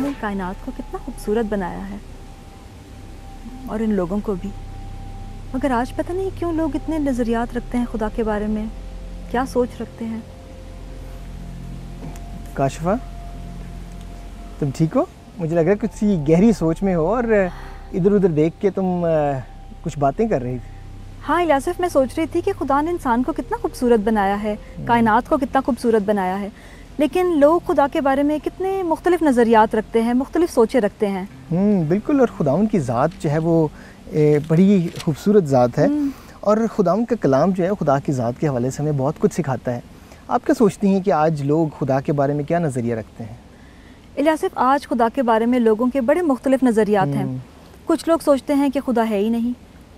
ने कायनात को कितना खूबसूरत बनाया है, और इन लोगों को भी। मगर आज पता नहीं क्यों लोग इतने नज़रियात रखते हैं खुदा के बारे में, क्या सोच रखते हैं। काशिफा, तुम ठीक हो? मुझे लग रहा है कुछ गहरी सोच में हो और इधर उधर देख के तुम कुछ बातें कर रही थी। हाँ इलियासिफ, मैं सोच रही थी कि खुदा ने इंसान को कितना खूबसूरत बनाया है, कायनात को कितना खूबसूरत बनाया है, लेकिन लोग खुदा के बारे में कितने मुख्तलिफ नज़रियात रखते हैं, मुख्तलिफ सोचें रखते हैं। बिल्कुल, और खुदाउन की ज़ात जो है वो बड़ी खूबसूरत ज़ात है, और खुदाउन का कलाम जो है खुदा की ज़ात के हवाले से हमें बहुत कुछ सिखाता है। आप क्या सोचती हैं कि आज लोग खुदा के बारे में क्या नज़रिया रखते हैं? इलियासिफ, आज खुदा के बारे में लोगों के बड़े मुख्तलिफ नज़रियात हैं। कुछ लोग सोचते हैं कि खुदा है ही नहीं,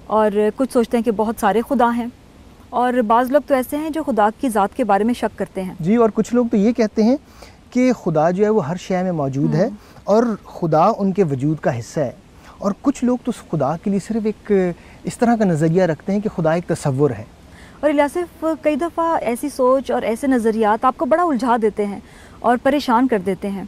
और कुछ सोचते हैं कि बहुत सारे खुदा हैं, और बाज़ लोग तो ऐसे हैं जो खुदा की ज़ात के बारे में शक करते हैं। जी, और कुछ लोग तो ये कहते हैं कि खुदा जो है वो हर शय में मौजूद है और खुदा उनके वजूद का हिस्सा है, और कुछ लोग तो खुदा के लिए सिर्फ एक इस तरह का नज़रिया रखते हैं कि खुदा एक तसव्वुर है। और इलियासिफ, कई दफ़ा ऐसी सोच और ऐसे नज़रियात आपको बड़ा उलझा देते हैं और परेशान कर देते हैं,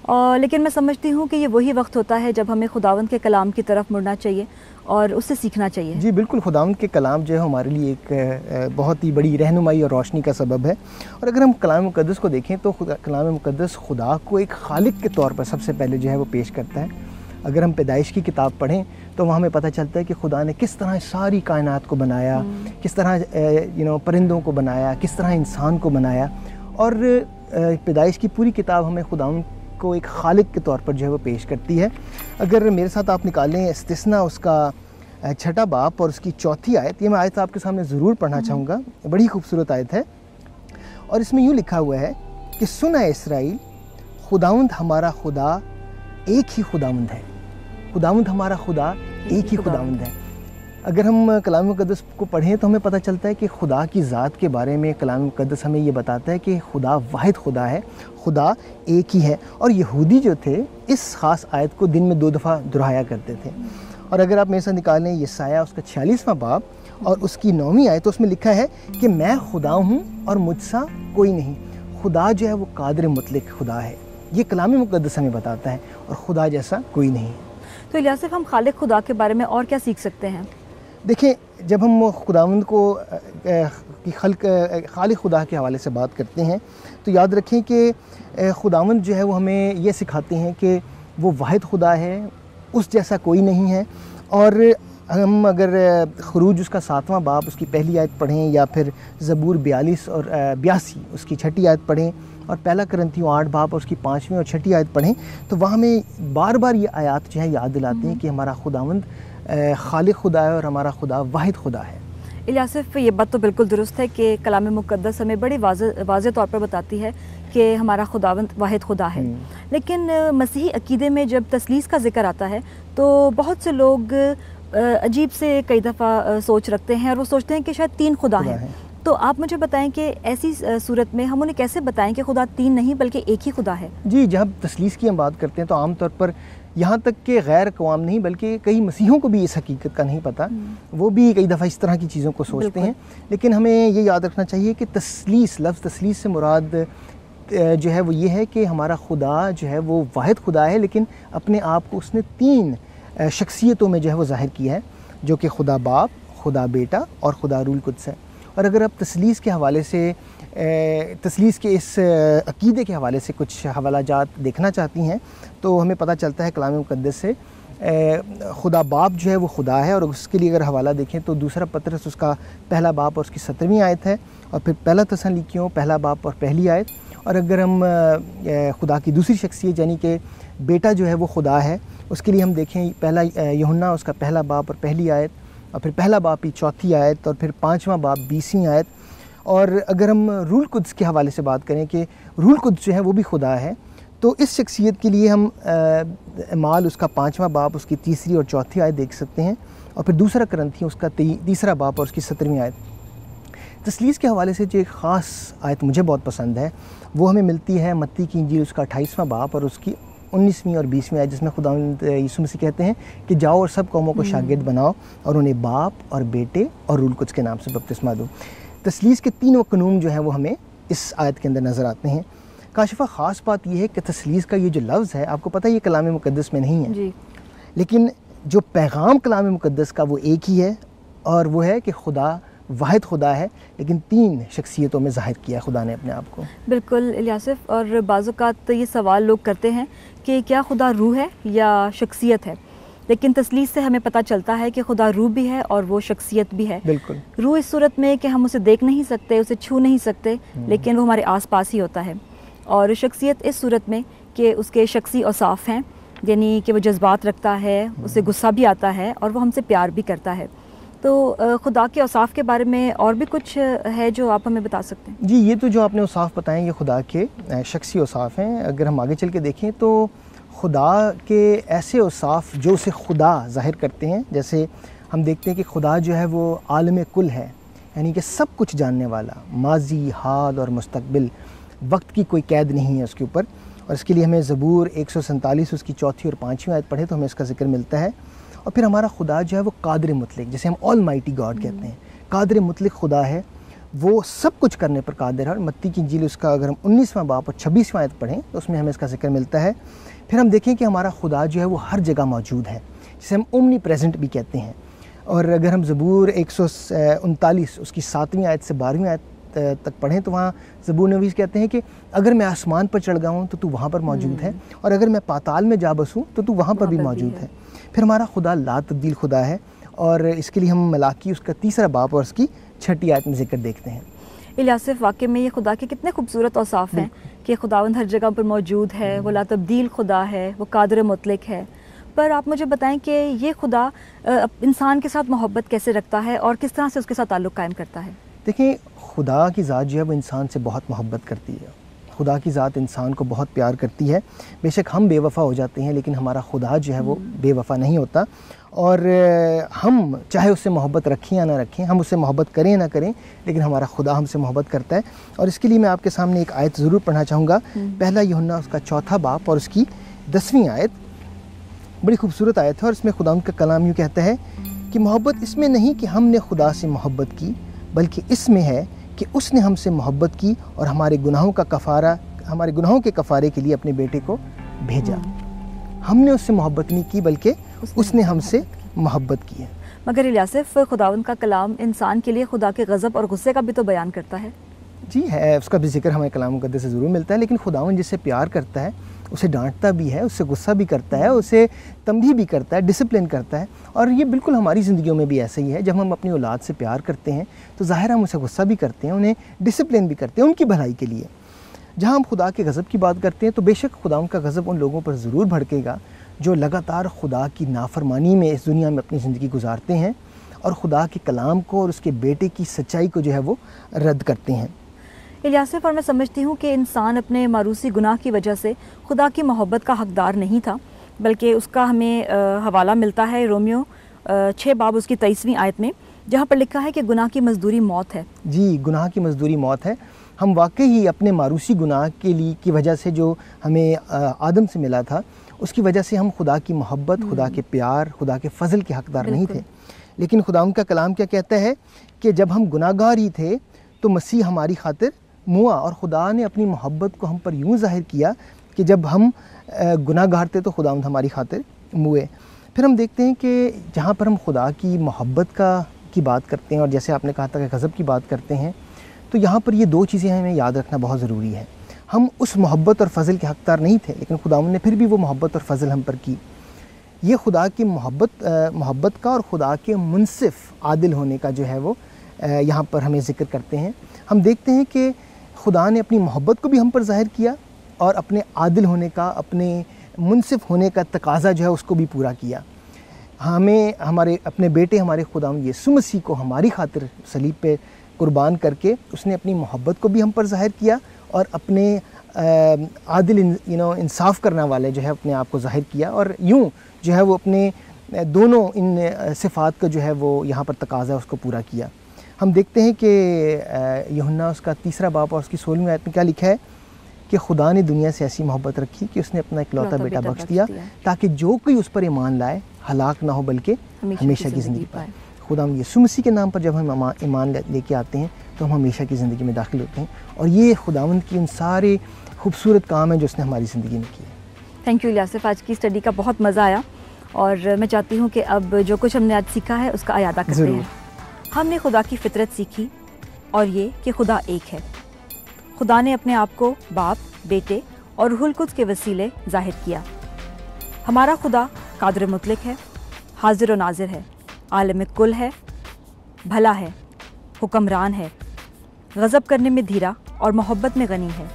और लेकिन मैं समझती हूँ कि ये वही वक्त होता है जब हमें खुदावंद के कलाम की तरफ मुड़ना चाहिए और उससे सीखना चाहिए। जी बिल्कुल, खुदावंद के कलाम जो है हमारे लिए एक बहुत ही बड़ी रहनुमाई और रोशनी का सबब है। और अगर हम कलाम मुक़द्दस को देखें तो कलाम मुक़द्दस खुदा को एक खालिक के तौर पर सबसे पहले जो है वो पेश करता है। अगर हम पैदाइश की किताब पढ़ें तो वहाँ हमें पता चलता है कि खुदा ने किस तरह सारी कायनात को बनाया, किस तरह परिंदों को बनाया, किस तरह इंसान को बनाया, और पैदाइश की पूरी किताब हमें खुदावंद को एक खालिक के तौर पर जो है वो पेश करती है। अगर मेरे साथ आप निकालें इस्तिस्ना उसका 6 बाब और उसकी 4 आयत, ये मैं आयत आपके सामने ज़रूर पढ़ना चाहूँगा। बड़ी खूबसूरत आयत है, और इसमें यूँ लिखा हुआ है कि सुन ऐ इसराइल, खुदावंद हमारा खुदा एक ही खुदावंद है। खुदावंद हमारा खुदा एक ही खुदावंद है। अगर हम कलाम मुक़द्दस को पढ़ें तो हमें पता चलता है कि खुदा की ज़ात के बारे में कलाम मुक़द्दस हमें ये बताता है कि खुदा वाहिद खुदा है, खुदा एक ही है। और यहूदी जो थे इस ख़ास आयत को दिन में 2 दफ़ा दोहराया करते थे। और अगर आप मेरे साथ निकालें यसाया उसका 46वां बाब और उसकी 9वीं आयत, तो उसमें लिखा है कि मैं खुदा हूँ और मुझसा कोई नहीं। खुदा जो है वो कादिर मुतलक खुदा है, ये कलाम मुक़द्दस हमें बताता है, और खुदा जैसा कोई नहीं। तो इलियासिफ, हम खालिक खुदा के बारे में और क्या सीख सकते हैं? देखें, जब हम खुदावंद को खालिक खुदा के हवाले से बात करते हैं तो याद रखें कि खुदावंद जो है वो हमें ये सिखाते हैं कि वो वाहिद खुदा है, उस जैसा कोई नहीं है। और हम अगर खरूज उसका 7वां बाब उसकी पहली आयत पढ़ें, या फिर ज़बूर 42 और 82 उसकी 6ठी आयत पढ़ें, और पहला करंथियों 8 बाब और उसकी 5वीं और 6ठी आयत पढ़ें, तो वहाँ हमें बार बार ये आयत जो है याद दिलाते हैं कि हमारा खुदावंद खालिक खुदा है और हमारा खुदा वाहिद खुदा है। इलियासिफ, ये बात तो बिल्कुल दुरुस्त है कि कलाम मुक़द्दस हमें बड़ी वाज़ेह तौर पर बताती है कि हमारा खुदावंद वाहिद खुदा है। लेकिन मसीही अकीदे में जब तसलीस का ज़िक्र आता है तो बहुत से लोग अजीब से कई दफ़ा सोच रखते हैं, और वो सोचते हैं कि शायद 3 खुदा हैं। तो आप मुझे बताएं कि ऐसी सूरत में हम उन्हें कैसे बताएं कि खुदा 3 नहीं बल्कि एक ही खुदा है? जी, जब तसलीस की हम बात करते हैं तो आमतौर पर यहाँ तक कि गैर कवाम नहीं बल्कि कई मसीहों को भी इस हकीकत का नहीं पता, वो भी कई दफ़ा इस तरह की चीज़ों को सोचते हैं। लेकिन हमें ये याद रखना चाहिए कि तसलीस, लफ्ज़ तसलीस से मुराद जो है वो ये है कि हमारा खुदा जो है वो वाहिद खुदा है, लेकिन अपने आप को उसने 3 शख्सियतों में जो है वो ज़ाहिर किया है, जो कि खुदा बाप, खुदा बेटा और खुदा रूल कुद्स है। और अगर आप तसलीस के हवाले से तसलीस के इस अकीदे के हवाले से कुछ हवालाजात देखना चाहती हैं तो हमें पता चलता है कलाम मुक़द्दस से खुदा बाप जो है वो खुदा है। और उसके लिए अगर हवाला देखें तो दूसरा पतरस उसका 1 बाप और उसकी 17वीं आयत है, और फिर पहला तसल्लीकियों 1 बाप और पहली आयत। और अगर हम खुदा की दूसरी शख्सियत यानी कि बेटा जो है वो खुदा है, उसके लिए हम देखें पहला यूहन्ना उसका 1 बाप और पहली आयत, और फिर 1 बाप की 4थी आयत, और फिर 5वां बाप 20वीं आयत। और अगर हम रूल कुद्स के हवाले से बात करें कि रूल कुद्स जो है वो भी खुदा है, तो इस शख्सियत के लिए हम माल उसका 5वां बाप उसकी 3री और 4थी आयत देख सकते हैं, और फिर दूसरा करंथियों उसका 3रा बाप और उसकी 17वीं आयत। तसलीस के हवाले से जो एक ख़ास आयत मुझे बहुत पसंद है वो हमें मिलती है मत्ती की इंजील उसका 28वां बाप और उसकी 19वीं और 20वीं आयत, जिसमें खुदावंद यीशु मसीह कहते हैं कि जाओ और सब कौमों को शागिर्द बनाओ और उन्हें बाप और बेटे और रूल कुद्स के नाम से बपतिस्मा दो। तसलीस के 3 कानून जो हैं वो हमें इस आयत के अंदर नज़र आते हैं। काशिफ़ा ख़ास बात यह है कि तसलीस का ये जो लफ्ज़ है, आपको पता है ये कलाम मुक़द्दस में नहीं है जी। लेकिन जो पैगाम कलाम मुक़द्दस का वो एक ही है, और वो है कि खुदा वाहिद खुदा है, लेकिन 3 शख्सियतों में ज़ाहिर किया खुदा ने अपने आप को। बिल्कुल इलियासिफ, और बाज़-औक़ात ये सवाल लोग करते हैं कि क्या खुदा रूह है या शख्सियत है, लेकिन तसलीस से हमें पता चलता है कि खुदा रूह भी है और वो शख्सियत भी है। बिल्कुल। रूह इस सूरत में कि हम उसे देख नहीं सकते, उसे छू नहीं सकते, लेकिन वो हमारे आसपास ही होता है। और शख्सियत इस सूरत में कि उसके शख्सी औसाफ हैं, यानी कि वो जज्बात रखता है, उसे गुस्सा भी आता है और वो हमसे प्यार भी करता है। तो खुदा के औसाफ के बारे में और भी कुछ है जो आप हमें बता सकते हैं? जी, ये तो जो आपने औसाफ बताएं ये खुदा के शख्सी औसाफ हैं। अगर हम आगे चल के देखें तो खुदा के ऐसे औसाफ जो उसे खुदा ज़ाहिर करते हैं, जैसे हम देखते हैं कि खुदा जो है वो आलम कुल है, यानी कि सब कुछ जानने वाला, माजी, हाल और मुस्तकबिल, वक्त की कोई कैद नहीं है उसके ऊपर। और इसके लिए हमें ज़बूर 147 उसकी 4थी और 5वीं आयत पढ़े तो हमें इसका जिक्र मिलता है। और फिर हमारा खुदा जो है वो कादिर मुतलक, जिसे हम ऑल माइटी गॉड कहते हैं, कादिर मुतलक खुदा है, वो सब कुछ करने पर कादिर है। और मत्ती की इंजील उसका अगर हम 19वां बाब और 26वां आयत पढ़ें तो उसमें हमें इसका जिक्र मिलता है। फिर हम देखें कि हमारा खुदा जो है वो हर जगह मौजूद है, जिसे हम ओमनी प्रेजेंट भी कहते हैं। और अगर हम ज़बूर 139 उसकी 7वीं आयत से 12वीं आयत तक पढ़ें तो वहाँ ज़बूर नवीस कहते हैं कि अगर मैं आसमान पर चढ़ गया हूँ तो तू वहाँ पर मौजूद है, और अगर मैं पाताल में जा बसूँ तो तू वहाँ पर भी मौजूद है। फिर हमारा खुदा ला तब्दील खुदा है, और इसके लिए हम मलाकी उसका 3रा बाब और उसकी 6ठी आयत में जिक्र देखते हैं। इलियासिफ, वाकई में ये खुदा के कितने खूबसूरत औसाफ हैं कि खुदावंद हर जगह पर मौजूद है, वो ला तब्दील खुदा है, वो कादिर मुतलक है। पर आप मुझे बताएं कि ये खुदा इंसान के साथ मोहब्बत कैसे रखता है और किस तरह से उसके साथ ताल्लुक़ कायम करता है? देखिए, खुदा की ज़ात जो है वो इंसान से बहुत मोहब्बत करती है। खुदा की ज़ात इंसान को बहुत प्यार करती है। बेशक हम बेवफ़ा हो जाते हैं, लेकिन हमारा खुदा जो है वो बेवफ़ा नहीं होता। और हम चाहे उससे मोहब्बत रखें या ना रखें, हम उससे मोहब्बत करें ना करें, लेकिन हमारा खुदा हमसे मोहब्बत करता है। और इसके लिए मैं आपके सामने एक आयत ज़रूर पढ़ना चाहूँगा। पहला यूहन्ना उसका 4था बाब और उसकी 10वीं आयत, बड़ी खूबसूरत आयत है। और इसमें खुदा का कलाम यूँ कहता है कि मोहब्बत इसमें नहीं कि हमने खुदा से मोहब्बत की, बल्कि इसमें है कि उसने हमसे मोहब्बत की और हमारे गुनाहों के कफ़ारे के लिए अपने बेटे को भेजा। हमने उससे मोहब्बत नहीं की, बल्कि उसने हमसे मोहब्बत की है। मगर इलियासिफ, खुदावंद का कलाम इंसान के लिए खुदा के गज़ब और गुस्से का भी तो बयान करता है। जी है, उसका भी जिक्र हमें कलाम मुक़द्दस से ज़रूर मिलता है, लेकिन खुदावंद जिससे प्यार करता है उसे डांटता भी है, उससे गुस्सा भी करता है, उसे तंबीह भी करता है, डिसिप्लिन करता है। और ये बिल्कुल हमारी ज़िंदगियों में भी ऐसा ही है। जब हम अपनी औलाद से प्यार करते हैं तो ज़ाहिर हम उसे गुस्सा भी करते हैं, उन्हें डिसिप्लिन भी करते हैं उनकी भलाई के लिए। जहाँ हम खुदा के गज़ब की बात करते हैं तो बेशक खुदा उनका गज़ब उन लोगों पर ज़रूर भड़केगा जो लगातार खुदा की नाफरमानी में इस दुनिया में अपनी ज़िंदगी गुजारते हैं और खुदा के कलाम को और उसके बेटे की सच्चाई को जो है वो रद्द करते हैं। इलियासिफ, और मैं समझती हूँ कि इंसान अपने मारूसी गुनाह की वजह से खुदा की मोहब्बत का हकदार नहीं था, बल्कि उसका हमें हवाला मिलता है रोमियो 6 बाब उसकी 23वीं आयत में, जहाँ पर लिखा है कि गुनाह की मजदूरी मौत है। जी, गुनाह की मजदूरी मौत है। हम वाकई ही अपने मारूसी गुनाह की वजह से जो हमें आदम से मिला था, उसकी वजह से हम खुदा की मोहब्बत, खुदा के प्यार, खुदा के फ़ज़ल के हकदार नहीं थे। लेकिन खुदा उनका कलाम क्या कहता है कि जब हम गुनाहगार ही थे तो मसीह हमारी खातिर मुआ, और खुदा ने अपनी मोहब्बत को हम पर यूँ ज़ाहिर किया कि जब हम गुनाहगार थे तो खुदा हमारी खातिर मुए। फिर हम देखते हैं कि जहाँ पर हम खुदा की मोहब्बत की बात करते हैं और जैसे आपने कहा था कि गज़ब की बात करते हैं, तो यहाँ पर ये 2 चीज़ें हमें याद रखना बहुत ज़रूरी है। हम उस मोहब्बत और फ़ज़ल के हकदार नहीं थे, लेकिन खुदा ने फिर भी वो मोहब्बत और फ़ज़ल हम पर की। ये खुदा की मोहब्बत का और खुदा के मुनसिफ़ आदिल होने का जो है वो यहाँ पर हमें ज़िक्र करते हैं। हम देखते हैं कि खुदा ने अपनी मोहब्बत को भी हम पर ज़ाहिर किया और अपने आदिल होने का, अपने मुनसिफ़ होने का तकाज़ा जो है उसको भी पूरा किया। हमें अपने बेटे हमारे खुदा यीशु मसीह को हमारी खातिर सलीब पे कुर्बान करके उसने अपनी मोहब्बत को भी हम पर ज़ाहिर किया और अपने आदिल इंसाफ करने वाले जो है अपने आप को ज़ाहिर किया, और यूँ जो है वो अपने दोनों इन सिफ़ात का जो है वो यहाँ पर तकाज़ा उसको पूरा किया। हम देखते हैं कि यूहन्ना उसका 3रा बाब और उसकी 16वीं आयत में क्या लिखा है कि खुदा ने दुनिया से ऐसी मोहब्बत रखी कि उसने अपना इकलौता बेटा बख्श दिया ताकि जो कोई उस पर ईमान लाए हलाक ना हो बल्कि हमेशा की ज़िंदगी पाए। खुदा यीशु मसीह के नाम पर जब हम ईमान लेके आते हैं तो हम हमेशा की ज़िंदगी में दाखिल होते हैं। और ये खुदावंद की उन सारे खूबसूरत काम है जो उसने हमारी ज़िंदगी में किया। थैंक यू इलियास, आज की स्टडी का बहुत मज़ा आया और मैं चाहती हूँ कि अब जो कुछ हमने आज सीखा है उसका अयादा करते हैं। हमने खुदा की फितरत सीखी और ये कि खुदा एक है। खुदा ने अपने आप को बाप, बेटे और रूहुल कुद्स के वसीले जाहिर किया। हमारा खुदा कादिर मुतलक है, हाजिर व नाजिर है, आलिम कुल है, भला है, हुक्मरान है, गज़ब करने में धीरा और मोहब्बत में गनी है।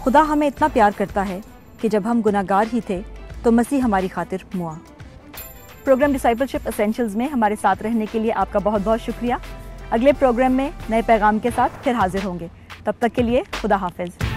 खुदा हमें इतना प्यार करता है कि जब हम गुनाहगार ही थे तो मसीह हमारी खातिर मुआ। प्रोग्राम डिसाइपलशिप एसेंशियल्स में हमारे साथ रहने के लिए आपका बहुत बहुत शुक्रिया। अगले प्रोग्राम में नए पैगाम के साथ फिर हाजिर होंगे। तब तक के लिए खुदा हाफिज़।